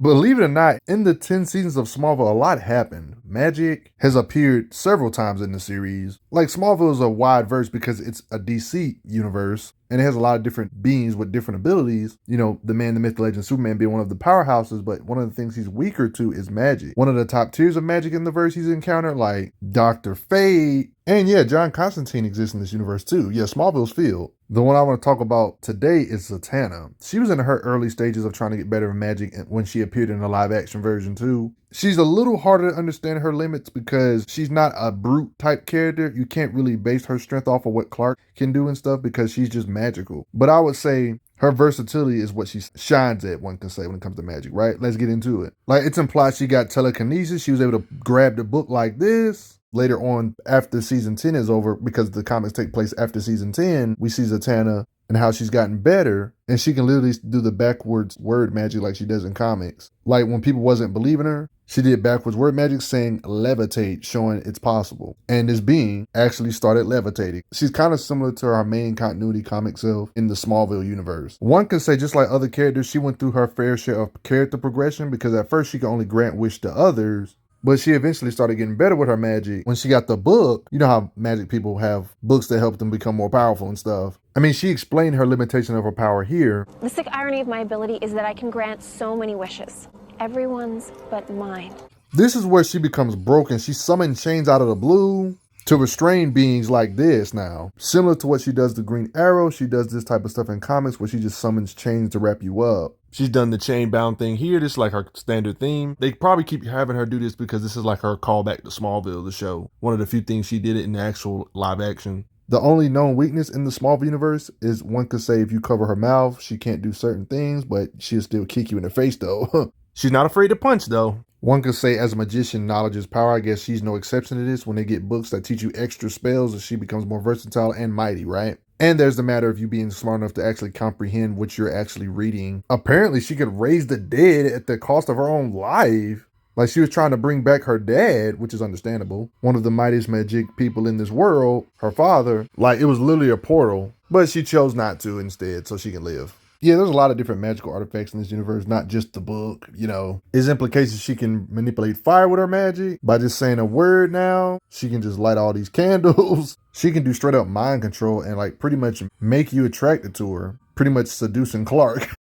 Believe it or not, in the 10 seasons of Smallville, a lot happened. Magic has appeared several times in the series. Like, Smallville is a wide verse because it's a DC universe, and it has a lot of different beings with different abilities. You know, the man, the myth, the legend, Superman being one of the powerhouses, but one of the things he's weaker to is magic. One of the top tiers of magic in the verse he's encountered, like Dr. Fate, and yeah, John Constantine exists in this universe too. Yeah, Smallville's field. The one I want to talk about today is Zatanna. She was in her early stages of trying to get better in magic when she appeared in the live action version too. She's a little harder to understand her limits because she's not a brute type character. You can't really base her strength off of what Clark can do and stuff because she's just magical. But I would say her versatility is what she shines at, one can say, when it comes to magic, right? Let's get into it. Like, it's implied she got telekinesis. She was able to grab the book like this. Later on, after season 10 is over, because the comics take place after season 10, we see Zatanna and how she's gotten better, and she can literally do the backwards word magic like she does in comics. Like, when people wasn't believing her, she did backwards word magic saying levitate, showing it's possible. And this being actually started levitating. She's kind of similar to our main continuity comic self in the Smallville universe. One could say, just like other characters, she went through her fair share of character progression because at first she could only grant wish to others, but she eventually started getting better with her magic when she got the book. You know how magic people have books that help them become more powerful and stuff. I mean, she explained her limitation of her power here. The sick irony of my ability is that I can grant so many wishes. Everyone's but mine. This is where she becomes broken. She summons chains out of the blue to restrain beings like this now. Similar to what she does to Green Arrow, she does this type of stuff in comics where she just summons chains to wrap you up. She's done the chain bound thing here. This is like her standard theme. They probably keep having her do this because this is like her callback to Smallville, the show. One of the few things she did it in the actual live action. The only known weakness in the Smallville universe is, one could say, if you cover her mouth, she can't do certain things, but she'll still kick you in the face though. She's not afraid to punch though. One could say, as a magician, knowledge is power. I guess she's no exception to this. When they get books that teach you extra spells, she becomes more versatile and mighty, right? And there's the matter of you being smart enough to actually comprehend what you're actually reading. Apparently, she could raise the dead at the cost of her own life. Like, she was trying to bring back her dad, which is understandable. One of the mightiest magic people in this world, her father. Like, it was literally a portal. But she chose not to instead, so she can live. Yeah, there's a lot of different magical artifacts in this universe, not just the book, you know. There's implications she can manipulate fire with her magic by just saying a word now. She can just light all these candles. She can do straight up mind control and like pretty much make you attracted to her, pretty much seducing Clark.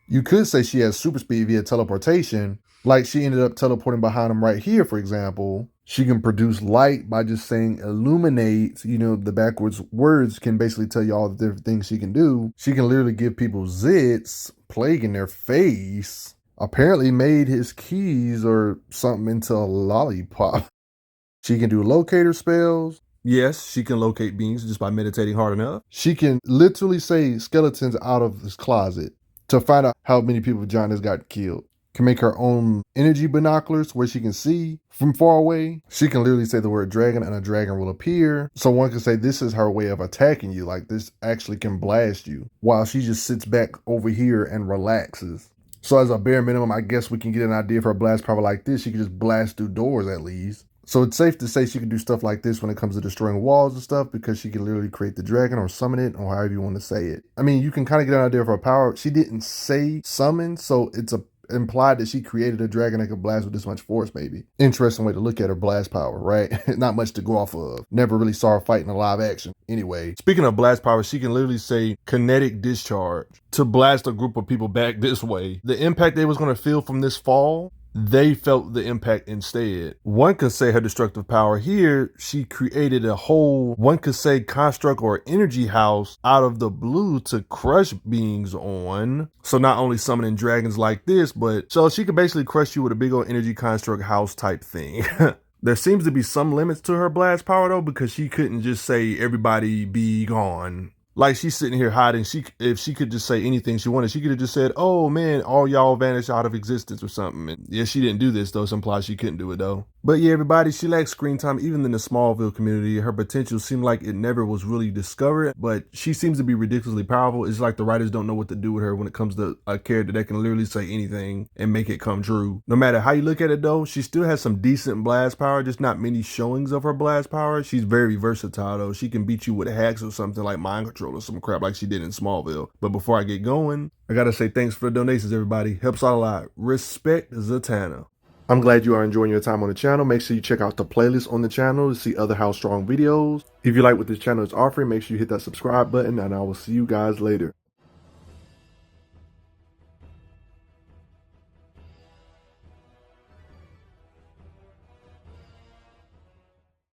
You could say she has super speed via teleportation, like she ended up teleporting behind him right here, for example. She can produce light by just saying illuminate. You know, the backwards words can basically tell you all the different things she can do. She can literally give people zits, plague in their face. Apparently made his keys or something into a lollipop. She can do locator spells. Yes, she can locate beings just by meditating hard enough. She can literally say skeletons out of his closet to find out how many people John has got killed. Can make her own energy binoculars where she can see from far away. She can literally say the word dragon and a dragon will appear. So one can say this is her way of attacking you. Like, this actually can blast you while she just sits back over here and relaxes. So as a bare minimum, I guess we can get an idea of her blast power like this. She can just blast through doors at least. So it's safe to say she can do stuff like this when it comes to destroying walls and stuff, because she can literally create the dragon or summon it, or however you want to say it. I mean, you can kind of get an idea of her power. She didn't say summon, so it's implied that she created a dragon that could blast with this much force, maybe. Interesting way to look at her blast power, right? Not much to go off of. Never really saw her fight in a live action. Anyway, speaking of blast power, she can literally say kinetic discharge to blast a group of people back this way. The impact they was going to feel from this fall, they felt the impact instead. One could say her destructive power here, she created a whole, one could say, construct or energy house out of the blue to crush beings on. So not only summoning dragons like this, but so she could basically crush you with a big old energy construct house type thing. There seems to be some limits to her blast power though, because she couldn't just say everybody be gone. Like, she's sitting here hiding. If she could just say anything she wanted, she could have just said, oh man, all y'all vanished out of existence or something. And yeah, she didn't do this though, so implies she couldn't do it though. But yeah, everybody, she lacks screen time. Even in the Smallville community, her potential seemed like it never was really discovered, but she seems to be ridiculously powerful. It's like the writers don't know what to do with her when it comes to a character that can literally say anything and make it come true. No matter how you look at it though, she still has some decent blast power, just not many showings of her blast power. She's very versatile though. She can beat you with hacks or something like mind control supernatural or some crap like she did in Smallville. But before I get going, I gotta say thanks for the donations, everybody. Helps out a lot. Respect, Zatanna. I'm glad you are enjoying your time on the channel. Make sure you check out the playlist on the channel to see other How Strong videos. If you like what this channel is offering, make sure you hit that subscribe button, and I will see you guys later.